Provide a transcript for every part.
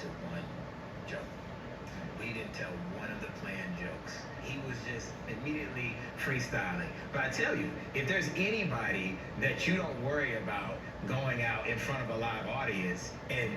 to one joke. He didn't tell one of the planned jokes. He was just immediately freestyling. But I tell you, if there's anybody that you don't worry about going out in front of a live audience and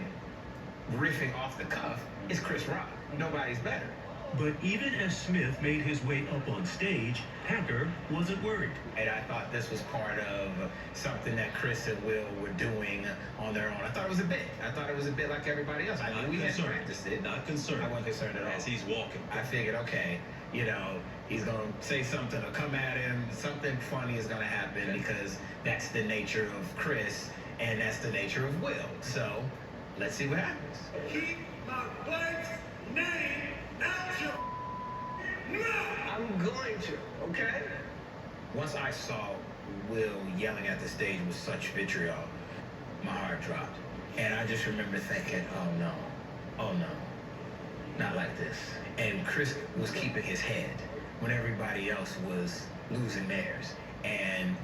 riffing off the cuff, it's Chris Rock. Nobody's better. But even as Smith made his way up on stage, Packer wasn't worried. And I thought this was part of something that Chris and Will were doing on their own. I thought it was a bit. I thought it was a bit like everybody else. I knew we had practiced it. Not concerned. I wasn't concerned at all. As he's walking. I figured, okay, you know, he's going to say something or come at him. Something funny is going to happen because that's the nature of Chris and that's the nature of Will. So let's see what happens. Keep my wife's name out your mouth. I'm going to, okay? Once I saw Will yelling at the stage with such vitriol, my heart dropped. And I just remember thinking, oh no, not like this. And Chris was keeping his head when everybody else was losing theirs. And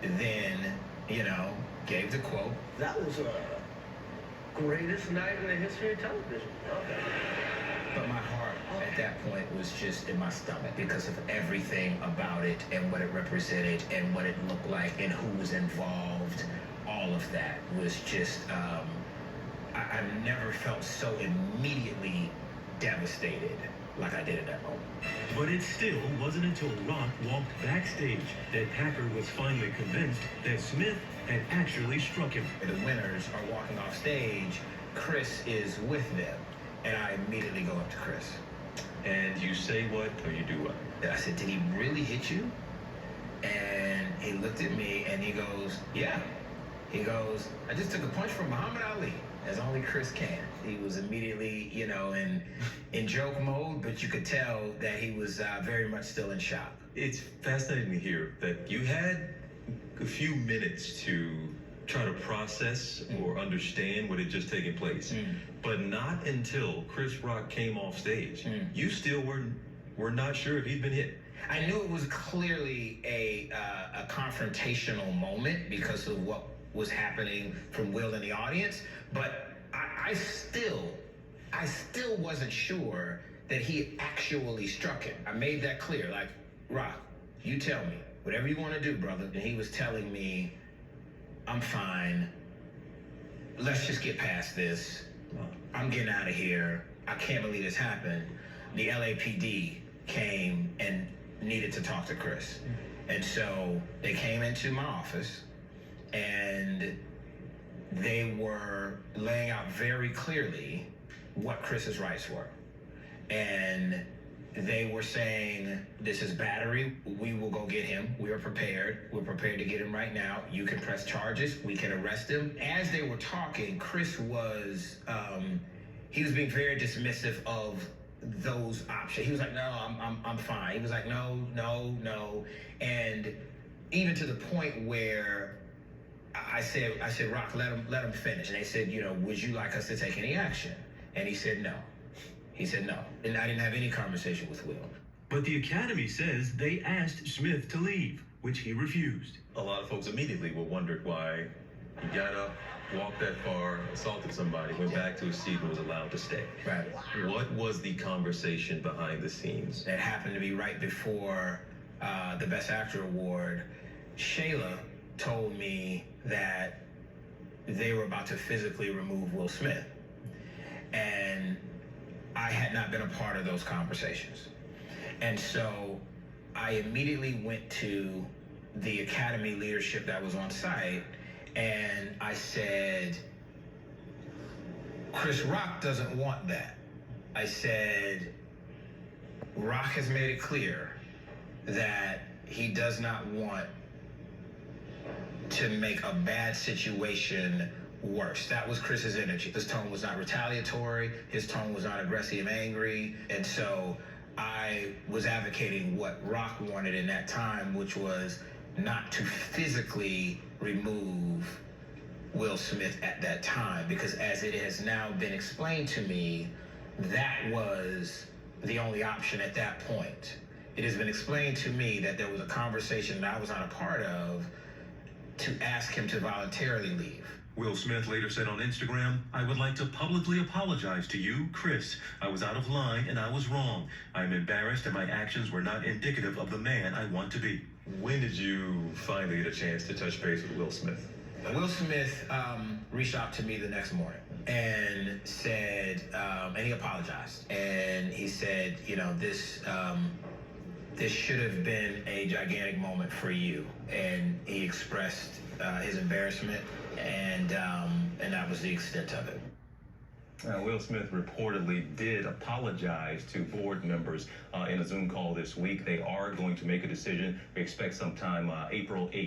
then, you know, gave the quote. That was the greatest night in the history of television. Okay. But my heart at that point was just in my stomach because of everything about it and what it represented and what it looked like and who was involved. All of that was just, I've never felt so immediately devastated like I did at that moment. But it still wasn't until Rock walked backstage that Packer was finally convinced that Smith had actually struck him. The winners are walking off stage. Chris is with them. And I immediately go up to Chris. And you say what or you do what? And I said, did he really hit you? And he looked at me and he goes, yeah. He goes, I just took a punch from Muhammad Ali, as only Chris can. He was immediately, you know, in joke mode, but you could tell that he was very much still in shock. It's fascinating to hear that you had a few minutes to try to process or understand what had just taken place. But not until Chris Rock came off stage, you still were not sure if he'd been hit. I knew it was clearly a confrontational moment because of what was happening from Will in the audience, but I still wasn't sure that he had actually struck him. I made that clear, like, Rock, you tell me, whatever you want to do, brother. And he was telling me, I'm fine. Let's just get past this. I'm getting out of here. I can't believe this happened. The LAPD came and needed to talk to Chris. And so they came into my office and they were laying out very clearly what Chris's rights were. And they were saying, this is battery. We will go get him. We are prepared. We're prepared to get him right now. You can press charges. We can arrest him. As they were talking, Chris was, he was being very dismissive of those options. He was like, no, I'm fine. He was like, no. And even to the point where I said, Rock, let him finish. And they said, you know, would you like us to take any action? And he said, no. He said no. And I didn't have any conversation with Will. But the Academy says they asked Smith to leave, which he refused. A lot of folks immediately were wondered why he got up, walked that far, assaulted somebody, went back to his seat and was allowed to stay. Right. What was the conversation behind the scenes? That happened to be right before the Best Actor Award. Shayla told me that they were about to physically remove Will Smith. And I had not been a part of those conversations. And so I immediately went to the Academy leadership that was on site and I said, Chris Rock doesn't want that. I said, Rock has made it clear that he does not want to make a bad situation worse. That was Chris's energy. His tone was not retaliatory. His tone was not aggressive, angry. And so I was advocating what Rock wanted in that time, which was not to physically remove Will Smith at that time, because as it has now been explained to me, that was the only option at that point. It has been explained to me that there was a conversation that I was not a part of to ask him to voluntarily leave. Will Smith later said on Instagram, "I would like to publicly apologize to you, Chris. I was out of line and I was wrong. I am embarrassed and my actions were not indicative of the man I want to be." When did you finally get a chance to touch base with Will Smith? Will Smith reached out to me the next morning and said, and he apologized. And he said, you know, this should have been a gigantic moment for you. And he expressed his embarrassment, and that was the extent of it. Will Smith reportedly did apologize to board members in a Zoom call this week. They are going to make a decision. We expect sometime April 8th.